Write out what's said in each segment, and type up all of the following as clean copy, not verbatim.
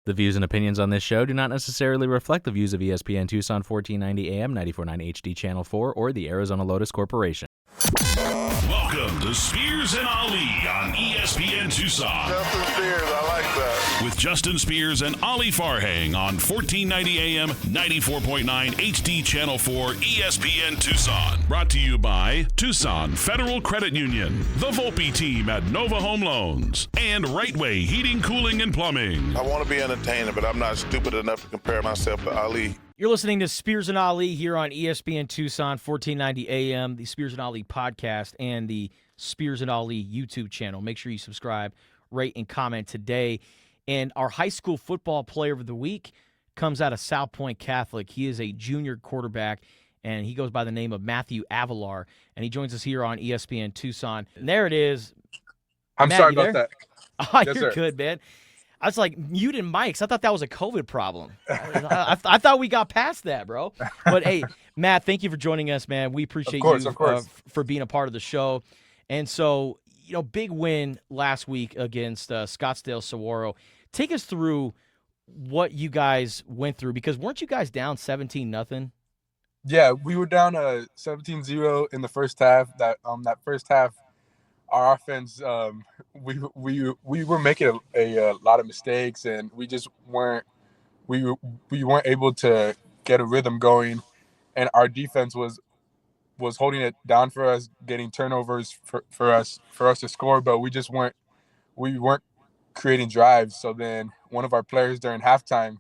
The views and opinions on this show do not necessarily reflect the views of ESPN Tucson 1490 AM, 94.9 HD Channel 4, or the Arizona Lotus Corporation. Welcome to Spears and Ali on ESPN Tucson. Justin Spears, I like that. With Justin Spears and Ali Farhang on 1490 AM, 94.9 HD Channel 4, ESPN Tucson. Brought to you by Tucson Federal Credit Union, the Volpe team at Nova Home Loans, and Rightway Heating, Cooling, and Plumbing. I want to be entertaining, but I'm not stupid enough to compare myself to Ali. You're listening to Spears and Ali here on ESPN Tucson, 1490 AM, the Spears and Ali podcast, and the Spears and Ali YouTube channel. Make sure you subscribe, rate, and comment today. And our high school football player of the week comes out of Salpointe Catholic. He is a junior quarterback, and he goes by the name of Matthew Avelar, and he joins us here on ESPN Tucson. And there it is. I'm Matt, sorry you about there? that. Oh, Yes, you're sir. good, man. I was like muting mics. I thought that was a COVID problem. I thought we got past that, bro. But, hey, Matt, thank you for joining us, man. We appreciate Of you course. For being a part of the show. And so, big win last week against Scottsdale Saguaro. Take us through what you guys went through, because weren't you guys down 17-0? Yeah, we were down 17-0 in the first half. That first half, our offense, we were making a lot of mistakes, and we just weren't able to get a rhythm going, and our defense was holding it down for us, getting turnovers for us to score, but we weren't creating drives. So then one of our players during halftime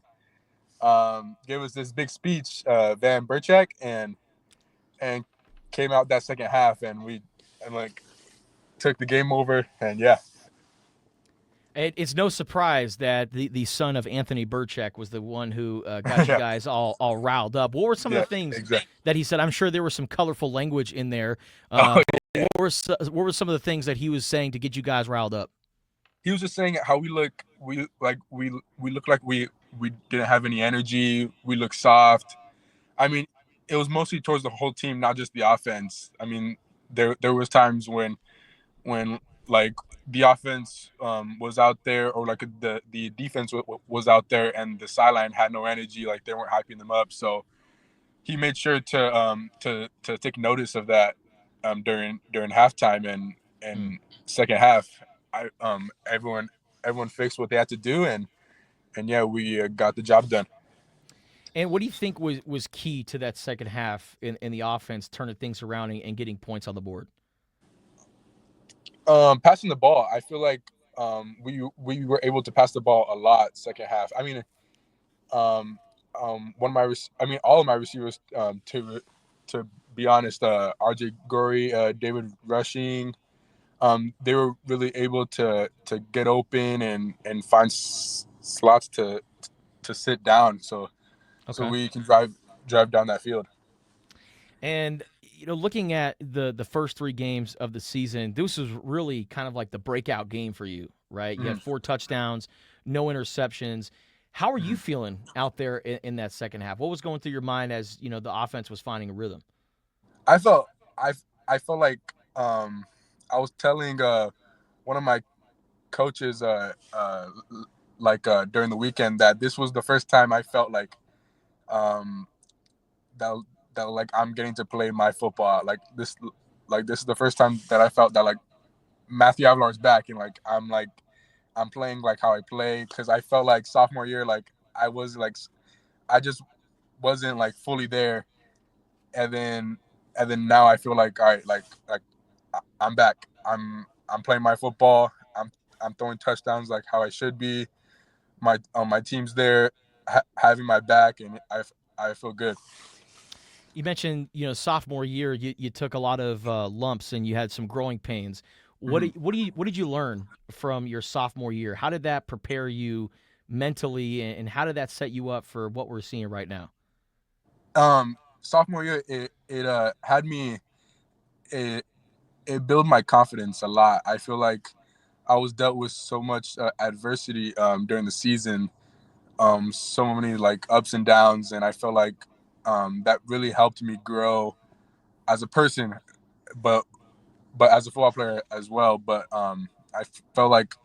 gave us this big speech, Van Burchak, and came out that second half, and took the game over, and yeah. It's no surprise that the son of Anthony Burchak was the one who got you guys all riled up. What were some of the things that he said? I'm sure there was some colorful language in there. What were some of the things that he was saying to get you guys riled up? He was just saying how we look. We look like we didn't have any energy. We look soft. I mean, it was mostly towards the whole team, not just the offense. I mean, there was times when like the offense was out there, or like the defense was out there, and the sideline had no energy, like they weren't hyping them up. So he made sure to take notice of that during halftime and second half. Everyone fixed what they had to do, and yeah, we got the job done. And what do you think was key to that second half in the offense, turning things around and getting points on the board? Passing the ball. I feel like we were able to pass the ball a lot second half. I mean, all of my receivers, to be honest, RJ Gorey, David Rushing, they were really able to get open and find slots to sit down, so we can drive down that field. And looking at the first three games of the season, this was really kind of like the breakout game for you, right? You had 4 touchdowns, no interceptions. How are you feeling out there in that second half? What was going through your mind as the offense was finding a rhythm? I felt like I was telling one of my coaches during the weekend that this was the first time I felt like that like I'm getting to play my football. This is the first time that I felt that like Matthew Avelar is back, and I'm playing like how I play, because I felt like sophomore year I just wasn't like fully there, and then now I feel like, all right, like I'm back. I'm playing my football. I'm throwing touchdowns like how I should be. My team's there, having my back, and I feel good. You mentioned, sophomore year, you took a lot of lumps and you had some growing pains. What did you learn from your sophomore year? How did that prepare you mentally, and how did that set you up for what we're seeing right now? Sophomore year, it had me. It built my confidence a lot. I feel like I was dealt with so much adversity during the season, so many like ups and downs, and I felt like that really helped me grow as a person, but as a football player as well. But I felt like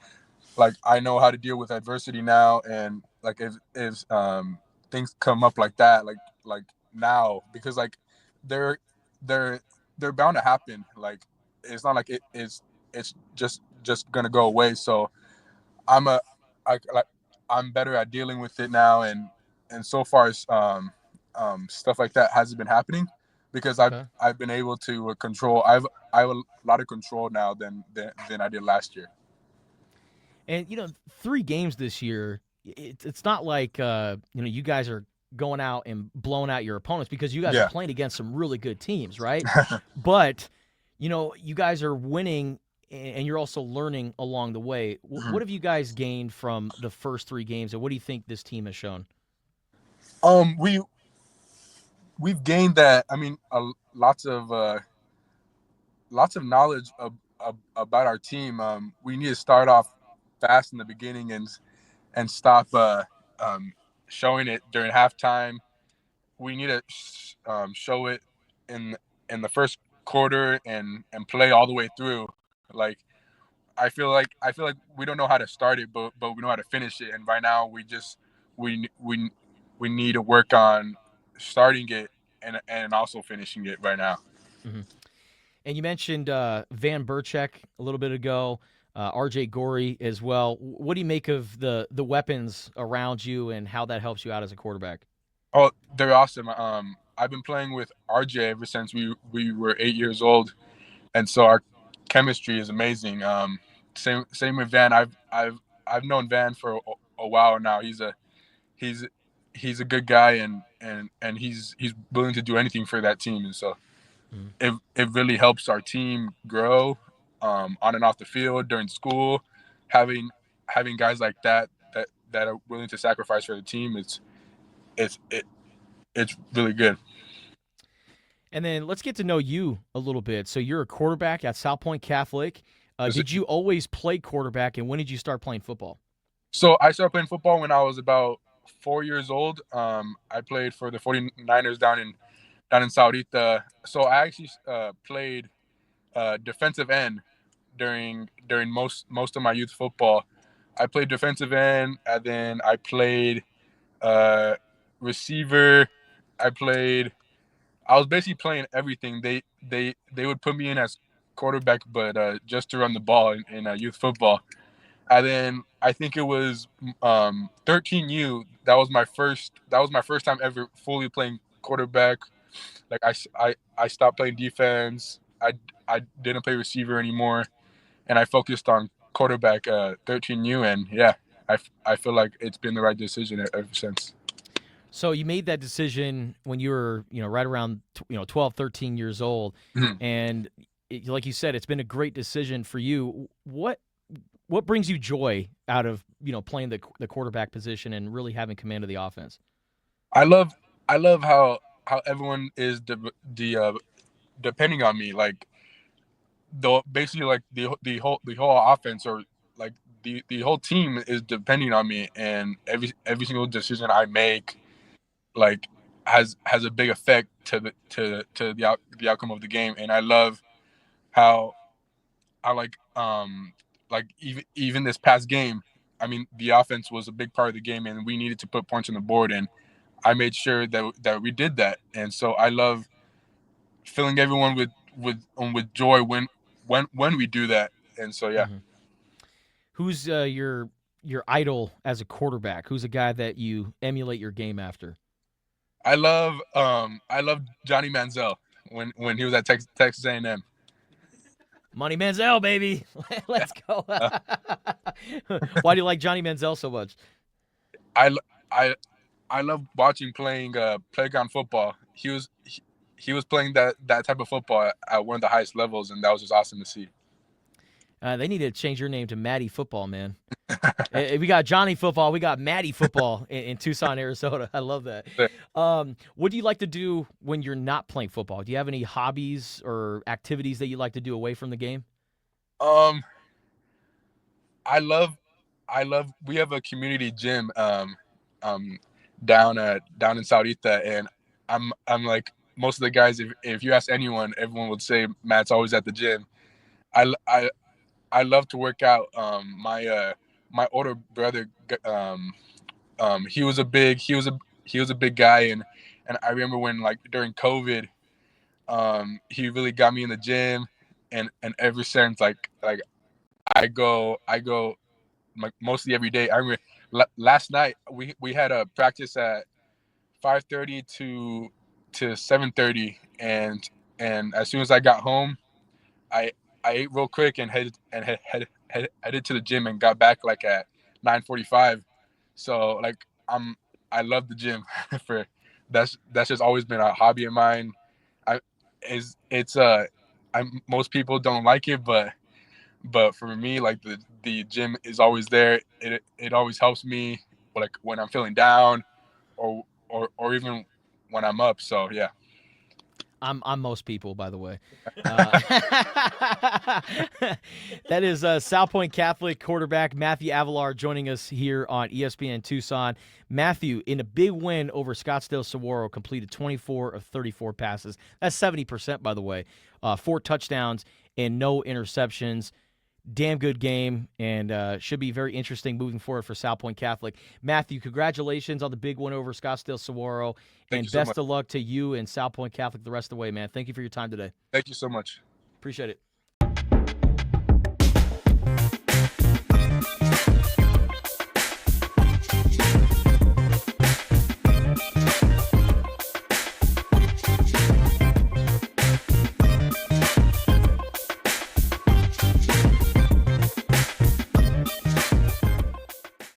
I know how to deal with adversity now, and if things come up like that, like now, because like they're they're they're bound to happen. Like it's not like it's just gonna go away. So I'm a like I'm better at dealing with it now, and so far as stuff like that hasn't been happening because Okay. I've been able to control. I have a lot of control now than I did last year. And 3 games this year. It's not like you guys are going out and blowing out your opponents because you guys are Yeah. playing against some really good teams, right? But you guys are winning, and you're also learning along the way. What have you guys gained from the first 3 games, and what do you think this team has shown? Um, we we've gained that. I mean, lots of knowledge about our team. We need to start off fast in the beginning and stop showing it during halftime. We need to show it in the first quarter and play all the way through. Like I feel like we don't know how to start it, but we know how to finish it. And right now we we we need to work on starting it and also finishing it right now. Hmm. And you mentioned Van Burchek a little bit ago, RJ Gorey as well. What do you make of the weapons around you and how that helps you out as a quarterback? Oh, they're awesome. I've been playing with RJ ever since we were 8 years old, and so our chemistry is amazing. Same with Van. I've known Van for a while now. He's he's a good guy, and he's willing to do anything for that team, and so Mhm. it really helps our team grow on and off the field during school. Having guys like that are willing to sacrifice for the team, it's it, it's really good. And then let's get to know you a little bit. So you're a quarterback at Salpointe Catholic. Did you always play quarterback, and when did you start playing football? So I started playing football when I was about 4 years old. I played for the 49ers down in Saudita. So I actually played defensive end during most of my youth football. I played defensive end, and then I played uh, receiver. I played. I was basically playing everything. They would put me in as quarterback, but just to run the ball in youth football. And then I think it was 13U. That was my first time ever fully playing quarterback. Like I stopped playing defense. I didn't play receiver anymore, and I focused on quarterback 13U. And yeah, I feel like it's been the right decision ever since. So you made that decision when you were, right around, 12, 13 years old. Mhm. And like you said, it's been a great decision for you. What brings you joy out of, playing the quarterback position and really having command of the offense? I love I love how everyone is depending on me. Like basically like the whole offense or like the whole team is depending on me, and every single decision I make like has a big effect to the outcome of the game. And I love how I like even this past game, I mean the offense was a big part of the game and we needed to put points on the board, and I made sure that we did that. And so I love filling everyone with joy when we do that. And so yeah. Hmm. Who's your idol as a quarterback? Who's a guy that you emulate your game after? I love Johnny Manziel when he was at Texas A&M. Money Manziel, baby. Let's go. Uh, Why do you like Johnny Manziel so much? I I I love watching playing playground football. He was playing that type of football at one of the highest levels, and that was just awesome to see. They need to change your name to Matty Football, man. We got Johnny Football. We got Matty Football in Tucson, Arizona. I love that. What do you like to do when you're not playing football? Do you have any hobbies or activities that you like to do away from the game? Um, I love we have a community gym um down in Saudita, and I'm like most of the guys. If you ask anyone, everyone would say Matt's always at the gym. I I I love to work out. My older brother He was a big guy, and I remember when, like, during COVID, he really got me in the gym, and ever since, like I go like mostly every day. I remember last night we had a practice at 5:30 to 7:30, and as soon as I got home, I I ate real quick and headed to the gym and got back like at 9:45. So like I love the gym for that's just always been a hobby of mine. I is it's I most people don't like it, but for me, like the gym is always there. It always helps me, like when I'm feeling down, or even when I'm up. So yeah. I'm most people, by the way. That is Salpointe Catholic quarterback Matthew Avelar joining us here on ESPN Tucson. Matthew, in a big win over Scottsdale Saguaro, completed 24 of 34 passes. That's 70%, by the way. 4 touchdowns and no interceptions. Damn good game, and should be very interesting moving forward for Salpointe Catholic. Matthew, congratulations on the big win over Scottsdale Saguaro, and best of luck to you and Salpointe Catholic the rest of the way, man. Thank you for your time today. Thank you so much. Appreciate it.